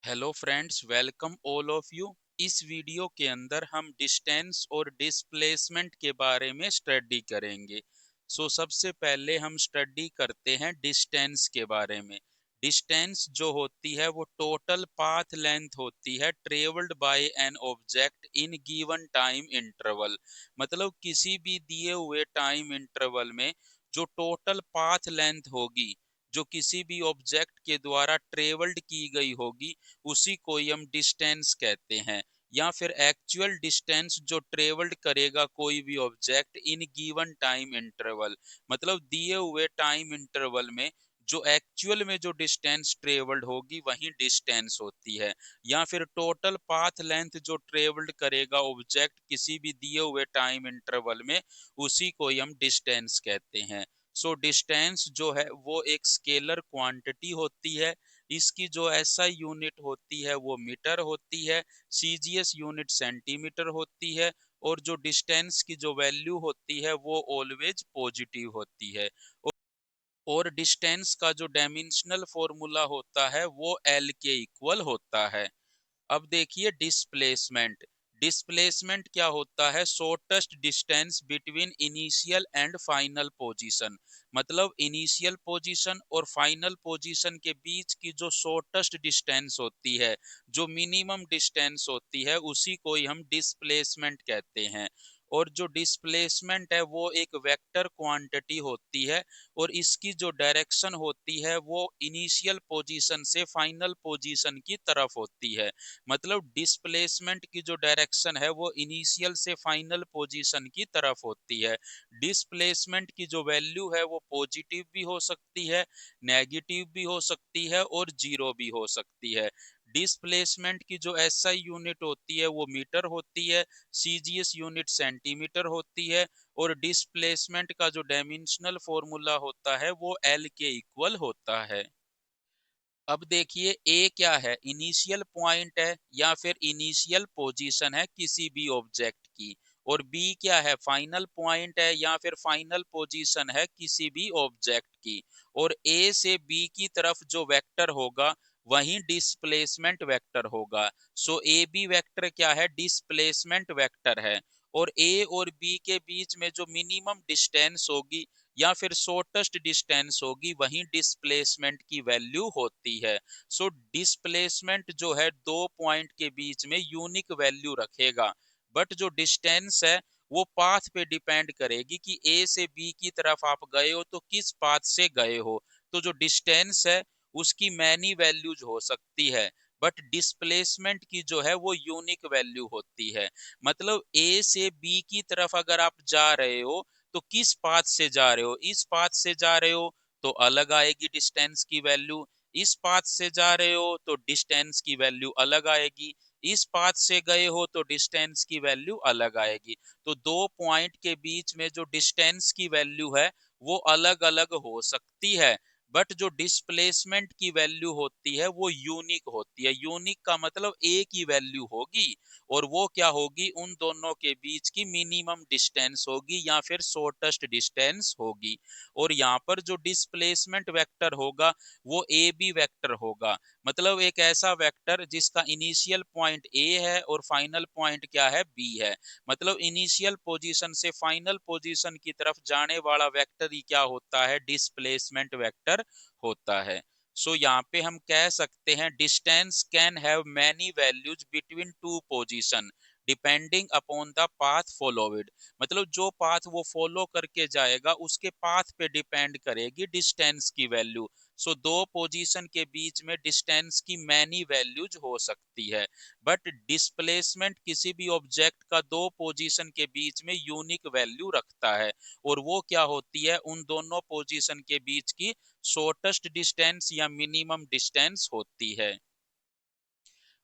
Hello friends, welcome all of you. इस video के अंदर हम डिस्टेंस और डिस्प्लेसमेंट के बारे में स्टडी करेंगे। सबसे पहले हम स्टडी करते हैं डिस्टेंस के बारे में। डिस्टेंस जो होती है वो टोटल पाथ लेंथ होती है travelled by an object in given time interval. मतलब किसी भी दिए हुए टाइम इंटरवल में जो टोटल पाथ लेंथ होगी, जो किसी भी ऑब्जेक्ट के द्वारा ट्रेवल्ड की गई होगी, उसी को ही हम डिस्टेंस कहते हैं। या फिर एक्चुअल डिस्टेंस जो ट्रेवल्ड करेगा कोई भी object in given time interval, मतलब दिए हुए टाइम इंटरवल में जो एक्चुअल में जो डिस्टेंस ट्रेवल्ड होगी वही डिस्टेंस होती है। या फिर टोटल पाथ लेंथ जो ट्रेवल्ड करेगा ऑब्जेक्ट किसी भी दिए हुए टाइम इंटरवल में, उसी को ही हम डिस्टेंस कहते हैं। डिस्टेंस जो है वो एक स्केलर क्वांटिटी होती है। इसकी जो एसआई यूनिट होती है वो मीटर होती है, सीजीएस यूनिट सेंटीमीटर होती है, और जो डिस्टेंस की जो वैल्यू होती है वो ऑलवेज पॉजिटिव होती है। और डिस्टेंस का जो डायमेंशनल फॉर्मूला होता है वो एल के इक्वल होता है। अब देखिए डिस्प्लेसमेंट। डिस्प्लेसमेंट क्या होता है? Shortest distance between initial and final position. मतलब इनिशियल पोजीशन और फाइनल पोजीशन के बीच की जो शॉर्टेस्ट डिस्टेंस होती है, जो मिनिमम डिस्टेंस होती है, उसी को ही हम डिस्प्लेसमेंट कहते हैं। और जो डिस्प्लेसमेंट है वो एक वेक्टर क्वांटिटी होती है, और इसकी जो डायरेक्शन होती है वो इनिशियल पोजीशन से फाइनल पोजीशन की तरफ होती है। मतलब डिस्प्लेसमेंट की जो डायरेक्शन है वो इनिशियल से फाइनल पोजीशन की तरफ होती है। डिस्प्लेसमेंट की जो वैल्यू है वो पॉजिटिव भी हो सकती है, नेगेटिव भी हो सकती है, और जीरो भी हो सकती है। डिस्प्लेसमेंट की जो एसआई यूनिट होती है वो मीटर होती है, सीजीएस यूनिट सेंटीमीटर होती है, और डिस्प्लेसमेंट का जो डायमेंशनल फॉर्मूला होता है वो एल के इक्वल होता है। अब देखिए ए क्या है? इनिशियल पॉइंट है या फिर इनिशियल पोजीशन है किसी भी ऑब्जेक्ट की। और बी क्या है? फाइनल पॉइंट है या फिर फाइनल पोजीशन है किसी भी ऑब्जेक्ट की। और ए से बी की तरफ जो वेक्टर होगा वही डिस्प्लेसमेंट वेक्टर होगा। ए बी वेक्टर क्या है? डिस्प्लेसमेंट वेक्टर है। और ए और बी के बीच में जो मिनिमम डिस्टेंस होगी या फिर शॉर्टेस्ट डिस्टेंस होगी वही डिस्प्लेसमेंट की वैल्यू होती है। डिस्प्लेसमेंट जो है दो पॉइंट के बीच में यूनिक वैल्यू रखेगा, बट जो डिस्टेंस है वो पाथ पे डिपेंड करेगी कि ए से बी की तरफ आप गए हो तो किस पाथ से गए हो। तो जो डिस्टेंस है उसकी मैनी वैल्यूज हो सकती है, बट डिस्प्लेसमेंट की जो है वो यूनिक वैल्यू होती है। मतलब ए से बी की तरफ अगर आप जा रहे हो तो किस पाथ से जा रहे हो? इस पाथ से जा रहे हो तो अलग आएगी डिस्टेंस की वैल्यू, इस पाथ से जा रहे हो तो डिस्टेंस की वैल्यू अलग आएगी, इस पाथ से गए हो तो डिस्टेंस की वैल्यू अलग आएगी। तो दो पॉइंट के बीच में जो डिस्टेंस की वैल्यू है वो अलग अलग हो सकती है, बट जो डिस्प्लेसमेंट की वैल्यू होती है वो यूनिक होती है। यूनिक का मतलब एक ही वैल्यू होगी, और वो क्या होगी? उन दोनों के बीच की मिनिमम डिस्टेंस होगी या फिर शॉर्टेस्ट डिस्टेंस होगी। और यहाँ पर जो डिस्प्लेसमेंट वेक्टर होगा वो ए बी वेक्टर होगा। मतलब एक ऐसा वेक्टर जिसका इनिशियल पॉइंट ए है और फाइनल पॉइंट क्या है? बी है। मतलब इनिशियल पोजीशन से फाइनल पोजीशन की तरफ जाने वाला वेक्टर ही क्या होता है? डिस्प्लेसमेंट वेक्टर होता है। यहाँ पे हम कह सकते हैं distance can have many values between two position depending upon the path followed. मतलब जो पाथ वो फॉलो करके जाएगा उसके पाथ पे डिपेंड करेगी डिस्टेंस की वैल्यू। दो पोजीशन के बीच में डिस्टेंस की मैनी वैल्यूज हो सकती है, बट डिस्प्लेसमेंट किसी भी ऑब्जेक्ट का दो पोजीशन के बीच में यूनिक वैल्यू रखता है, और वो क्या होती है? उन दोनों पोजीशन के बीच की शॉर्टेस्ट डिस्टेंस या मिनिमम डिस्टेंस होती है।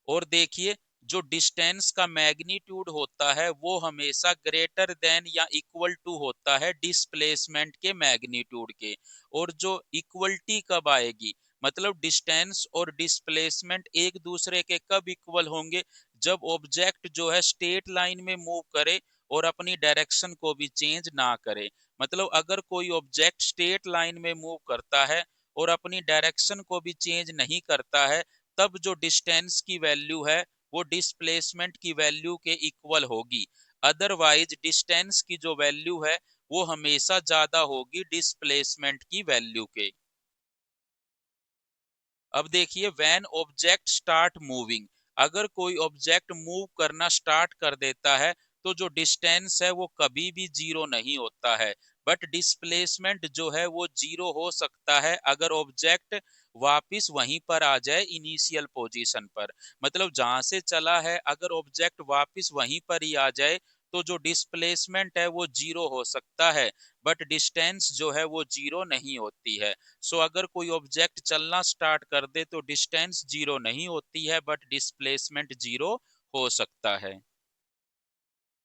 और देखिए जो डिस्टेंस का मैग्नीट्यूड होता है वो हमेशा ग्रेटर देन या इक्वल टू होता है डिस्प्लेसमेंट के मैग्नीट्यूड के। और जो इक्वलिटी कब आएगी? मतलब डिस्टेंस और डिस्प्लेसमेंट एक दूसरे के कब इक्वल होंगे? जब ऑब्जेक्ट जो है स्ट्रेट लाइन में मूव करे और अपनी डायरेक्शन को भी चेंज ना करे। मतलब अगर कोई ऑब्जेक्ट स्ट्रेट लाइन में मूव करता है और अपनी डायरेक्शन को भी चेंज नहीं करता है, तब जो डिस्टेंस की वैल्यू है वो डिस्प्लेसमेंट की वैल्यू के इक्वल होगी। अदरवाइज डिस्टेंस की जो वैल्यू है वो हमेशा ज्यादा होगी डिस्प्लेसमेंट की वैल्यू के। अब देखिए व्हेन ऑब्जेक्ट स्टार्ट मूविंग, अगर कोई ऑब्जेक्ट मूव करना स्टार्ट कर देता है तो जो डिस्टेंस है वो कभी भी जीरो नहीं होता है, बट डिस्प्लेसमेंट जो है वो जीरो हो सकता है अगर ऑब्जेक्ट वापिस वहीं पर आ जाए इनिशियल पोजीशन पर। मतलब जहां से चला है अगर ऑब्जेक्ट वापिस वहीं पर ही आ जाए तो जो डिस्प्लेसमेंट है वो जीरो हो सकता है, बट डिस्टेंस जो है वो जीरो नहीं होती है। सो अगर कोई ऑब्जेक्ट चलना स्टार्ट कर दे तो डिस्टेंस जीरो नहीं होती है, बट डिस्प्लेसमेंट जीरो हो सकता है।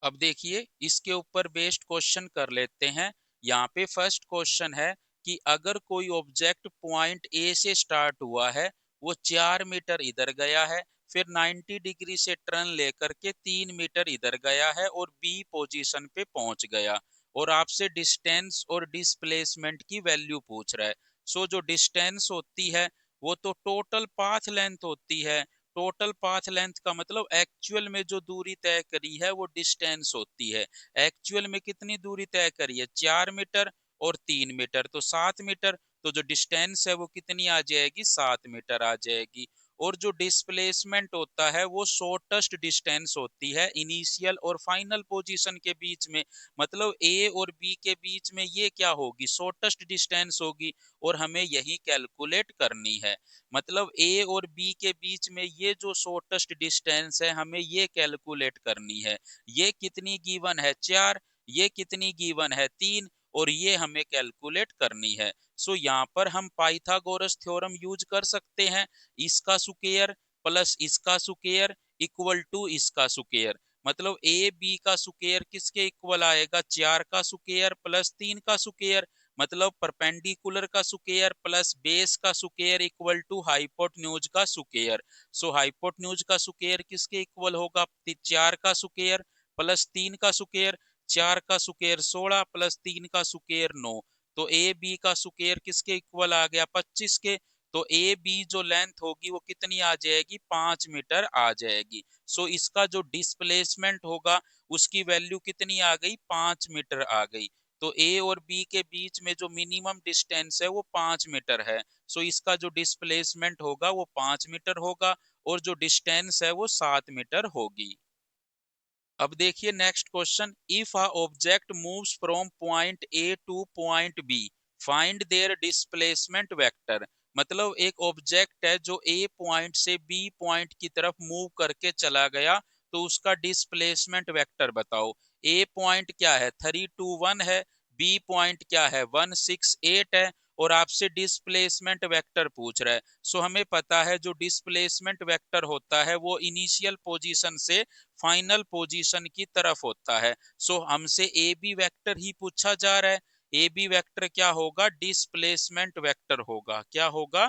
अब देखिए इसके ऊपर बेस्ड क्वेश्चन कर लेते हैं। यहाँ पे फर्स्ट क्वेश्चन है कि अगर कोई ऑब्जेक्ट पॉइंट ए से स्टार्ट हुआ है, वो 4 मीटर इधर गया है, फिर 90 डिग्री से टर्न लेकर के 3 मीटर इधर गया है और बी पोजीशन पे पहुंच गया, और आपसे डिस्टेंस और डिस्प्लेसमेंट की वैल्यू पूछ रहा है। सो जो डिस्टेंस होती है वो तो टोटल पाथ लेंथ होती है। टोटल पाथ लेंथ का मतलब एक्चुअल में जो दूरी तय करी है वो डिस्टेंस होती है। एक्चुअल में कितनी दूरी तय करी है, 4 मीटर और 3 मीटर, तो 7 मीटर। तो जो डिस्टेंस है वो कितनी आ जाएगी, 7 मीटर आ जाएगी। और जो डिस्प्लेसमेंट होता है वो शॉर्टेस्ट डिस्टेंस होती है इनिशियल और फाइनल पोजीशन के बीच में। मतलब ए और बी के बीच में ये क्या होगी, शॉर्टेस्ट डिस्टेंस होगी, और हमें यही कैलकुलेट करनी है। मतलब ए और बी के बीच में ये जो शॉर्टेस्ट डिस्टेंस है हमें ये कैलकुलेट करनी है। ये कितनी गिवन है, 4, ये कितनी गिवन है, 3, और ये हमें कैलकुलेट करनी है। सो यहाँ पर हम पाइथागोरस थ्योरम यूज कर सकते हैं। इसका स्क्वायर प्लस इसका स्क्वायर इक्वल टू इसका स्क्वायर। मतलब ए बी का स्क्वायर किसके इक्वल आएगा, 4 का स्क्वायर प्लस 3 का स्क्वायर। मतलब परपेंडिकुलर का स्क्वायर प्लस बेस का स्क्वायर इक्वल टू हाइपोटेन्यूज का स्क्वायर। सो हाइपोटेन्यूज का स्क्वायर किसके इक्वल होगा, 4 का स्क्वायर प्लस 3 का स्क्वायर। 4 का स्क्वायर 16 प्लस 3 का स्क्वायर 9। तो ए बी का स्क्वायर किसके इक्वल आ गया, 25 के। तो ए बी जो लेंथ होगी वो कितनी आ जाएगी, 5 मीटर आ जाएगी। सो इसका जो डिस्प्लेसमेंट होगा उसकी वैल्यू कितनी आ गई, 5 मीटर आ गई। तो ए और बी के बीच में जो मिनिमम डिस्टेंस है वो 5 मीटर है। सो इसका जो डिस्प्लेसमेंट होगा वो 5 मीटर होगा, और जो डिस्टेंस है वो 7 मीटर होगी। अब देखिए next question, if a object moves from point A to point B, find their displacement vector. मतलब एक ऑब्जेक्ट है जो ए पॉइंट से बी पॉइंट की तरफ मूव करके चला गया, तो उसका डिस्प्लेसमेंट वेक्टर बताओ। ए पॉइंट क्या है, 3 2 1 है, बी पॉइंट क्या है, 1 6 8 है, और आपसे डिस्प्लेसमेंट वेक्टर पूछ रहा है। सो हमें पता है जो डिस्प्लेसमेंट वेक्टर होता है वो इनिशियल पोजीशन से फाइनल पोजीशन की तरफ होता है। सो हमसे ए बी वेक्टर ही पूछा जा रहा है। ए बी वेक्टर क्या होगा, डिस्प्लेसमेंट वेक्टर होगा। क्या होगा,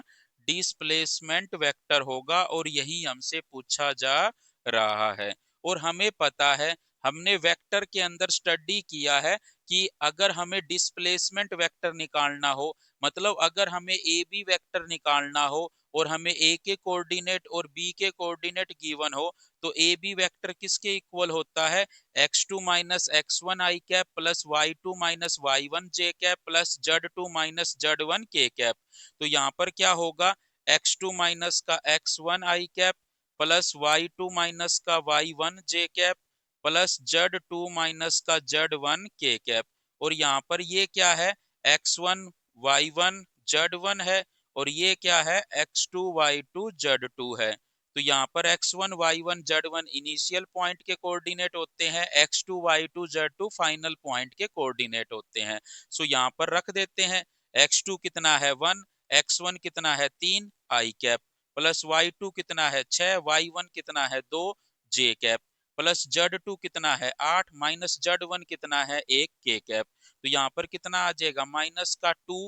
डिस्प्लेसमेंट वेक्टर होगा, और यही हमसे पूछा जा रहा है। और हमें पता है, हमने वेक्टर के अंदर स्टडी किया है कि अगर हमें डिस्प्लेसमेंट वेक्टर निकालना हो, मतलब अगर हमें ए बी वेक्टर निकालना हो और हमें ए के कोऑर्डिनेट और बी के कोऑर्डिनेट गिवन हो, तो ए बी वेक्टर किसके इक्वल होता है, x2 minus x1 i cap plus y2 minus y1 j cap plus z2 minus z1 के कैप। तो यहाँ पर क्या होगा, x2 माइनस का x1 i cap plus y2 minus का y1 j cap plus z2 minus का z1 के कैप। और यहाँ पर ये क्या है, x1 y1 z1 है, और ये क्या है, x2 y2 z2 है। तो यहाँ पर x1 y1 z1 initial point के कोऑर्डिनेट होते हैं, x2 y2 z2 final point के कोऑर्डिनेट होते हैं। सो यहाँ पर रख देते हैं, x2 कितना है 1, x1 कितना है 3 आई कैप, प्लस y2 कितना है 6, y1 कितना है 2 जे कैप, प्लस z2 कितना है 8 माइनस z1 कितना है 1 के कैप। तो यहाँ पर कितना आ जाएगा, माइनस का 2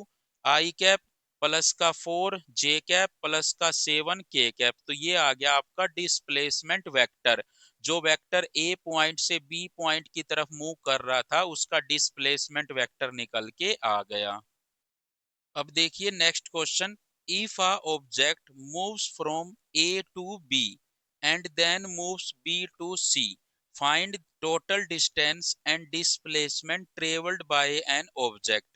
आई कैप प्लस का 4 जे कैप प्लस का 7 के कैप। तो ये आ गया आपका डिस्प्लेसमेंट वेक्टर। जो वेक्टर ए पॉइंट से बी पॉइंट की तरफ मूव कर रहा था उसका डिस्प्लेसमेंट वेक्टर निकल के आ गया। अब देखिए next question, if a object moves from A to B and then moves B to C, find total distance and displacement traveled by an object।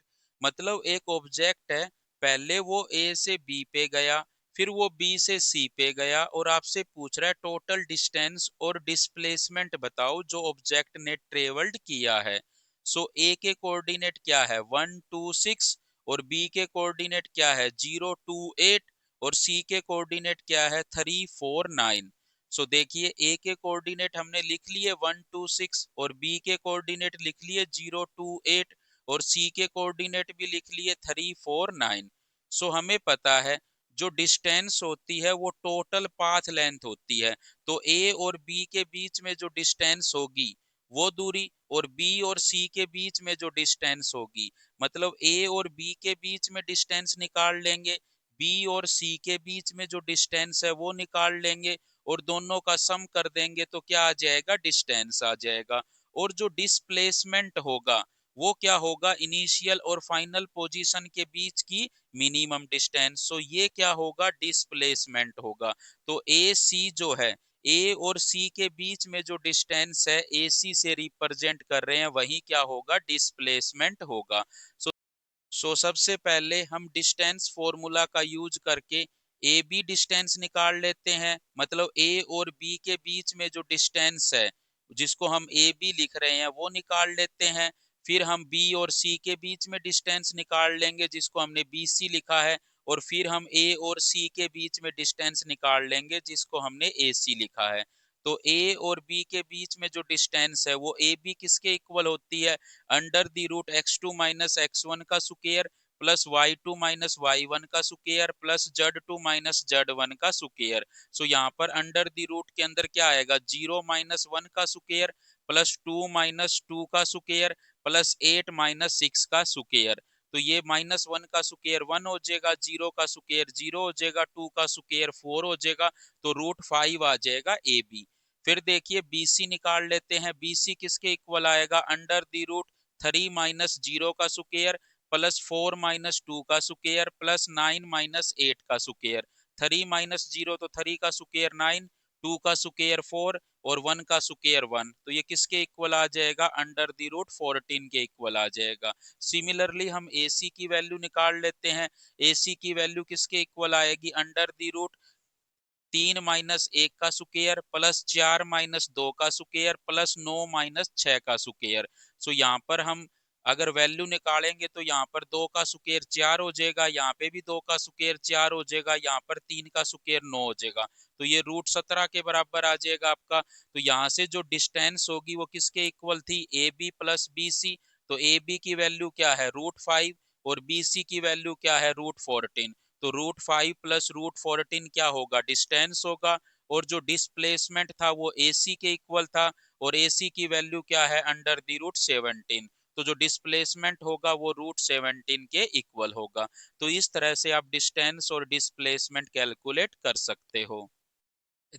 मतलब एक ऑब्जेक्ट है, पहले वो ए से बी पे गया, फिर वो बी से सी पे गया, और आपसे पूछ रहा है टोटल डिस्टेंस और डिस्प्लेसमेंट बताओ जो ऑब्जेक्ट ने ट्रेवल्ड किया है। सो ए के कोऑर्डिनेट क्या है 126, और बी के कोऑर्डिनेट क्या है 028, और सी के कोऑर्डिनेट क्या है 349। सो देखिए ए के कोऑर्डिनेट हमने लिख लिए 126, और बी के कोऑर्डिनेट लिख लिए 028, और सी के कोऑर्डिनेट भी लिख लिए 349। सो हमें पता है जो डिस्टेंस होती है वो टोटल पाथ लेंथ होती है। तो ए और बी के बीच में जो डिस्टेंस होगी वो दूरी, और बी और सी के बीच में जो डिस्टेंस होगी, मतलब ए और बी के बीच में डिस्टेंस निकाल लेंगे, बी और सी के बीच में जो डिस्टेंस है वो निकाल लेंगे, और दोनों का सम कर देंगे तो क्या आ जाएगा, डिस्टेंस आ जाएगा। और जो डिस्प्लेसमेंट होगा वो क्या होगा, इनिशियल और फाइनल पोजीशन के बीच की मिनिमम डिस्टेंस। सो ये क्या होगा, डिस्प्लेसमेंट होगा। तो ए सी जो है, ए और सी के बीच में जो डिस्टेंस है ए सी से रिप्रेजेंट कर रहे हैं, वही क्या होगा, डिस्प्लेसमेंट होगा। सो सबसे पहले हम डिस्टेंस फॉर्मूला का यूज करके ए बी डिस्टेंस निकाल लेते हैं। मतलब ए और बी के बीच में जो डिस्टेंस है जिसको हम ए बी लिख रहे हैं वो निकाल लेते हैं। फिर हम बी और सी के बीच में डिस्टेंस निकाल लेंगे जिसको हमने बी सी लिखा है, और फिर हम ए और सी के बीच में डिस्टेंस निकाल लेंगे जिसको हमने ए सी लिखा है। तो ए और बी के बीच में जो डिस्टेंस है वो ए बी किसके इक्वल होती है, under the root x2 minus x1 का square plus y2 minus y1 का square plus z2 minus z1 का स्क्वायर। सो यहाँ पर अंडर द रूट के अंदर क्या आएगा, 0 माइनस 1 का स्क्वायर प्लस 2 माइनस 2 का स्क्वायर प्लस 8 माइनस 6 का स्क्वायर। तो ये -1 का स्क्वायर 1 हो जाएगा, 0 का स्क्वायर 0 हो जाएगा, 2 का स्क्वायर 4 हो जाएगा, तो √5 आ जाएगा ए बी। फिर देखिए BC निकाल लेते हैं। BC किसके इक्वल आएगा, अंडर द रूट 3 माइनस 0 का स्क्वायर प्लस 4 माइनस 2 का स्क्वायर प्लस 9 माइनस 8 का स्क्वायर। 3 माइनस 0 तो 3 का स्क्वायर 9, 2 का स्क्वायर 4, और 1 का स्क्वायर 1। तो ये किसके इक्वल आ जाएगा, अंडर द रूट 14 के इक्वल आ जाएगा। सिमिलरली हम AC की वैल्यू निकाल लेते हैं। AC की वैल्यू किसके इक्वल आएगी, अंडर द रूट 3 माइनस 1 का स्क्वायर प्लस 4 माइनस 2 का स्क्वायर प्लस 9 माइनस 6 का स्क्वायर। सो यहाँ पर हम अगर वैल्यू निकालेंगे तो यहाँ पर 2 का स्क्वायर 4 हो जाएगा, यहाँ पे भी 2 का स्क्वायर 4 हो जाएगा, यहाँ पर 3 का स्क्वायर 9 हो जाएगा। तो ये √17 के बराबर आ जाएगा आपका। तो यहाँ से जो डिस्टेंस होगी वो किसके इक्वल थी, A B plus B C. तो ए बी की वैल्यू क्या है, √5, और बी सी की वैल्यू क्या है, √14। तो √5 प्लस √14 क्या होगा, डिस्टेंस होगा। और जो डिस्प्लेसमेंट था वो AC के इक्वल था, और AC की वैल्यू क्या है, अंडर द रूट 17। तो जो डिस्प्लेसमेंट होगा वो √17 के इक्वल होगा। तो इस तरह से आप डिस्टेंस और डिस्प्लेसमेंट कैलकुलेट कर सकते हो।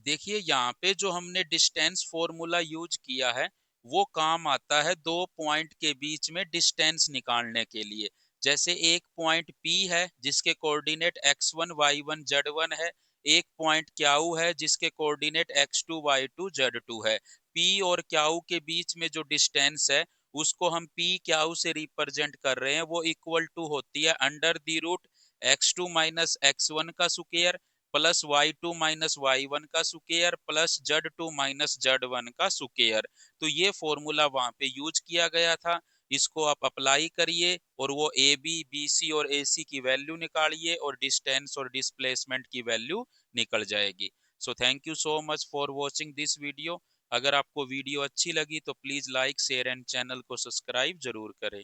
देखिए यहाँ पे जो हमने डिस्टेंस फॉर्मूला यूज किया है वो काम आता है दो पॉइंट के बीच में डिस्टेंस निकालने के लिए। जैसे एक पॉइंट P है जिसके कोऑर्डिनेट x1 y1 z1 है, एक पॉइंट क्याऊ है जिसके कोऑर्डिनेट x2 y2 z2 है। P और क्याऊ के बीच में जो डिस्टेंस है उसको हम P क्याऊ से रिप्रेजेंट कर रहे हैं, वो इक्वल टू होती है under the root x2 minus x1 का square plus y2 minus y1 का square plus z2 minus z1 का स्क्वायर। तो ये फॉर्मूला वहां पे यूज किया गया था, इसको आप अप्लाई करिए और वो ए बी बी सी और ए सी की वैल्यू निकालिए और डिस्टेंस और डिस्प्लेसमेंट की वैल्यू निकल जाएगी। So thank you so much for watching this video. अगर आपको वीडियो अच्छी लगी तो please like share and channel को सब्सक्राइब जरूर करें।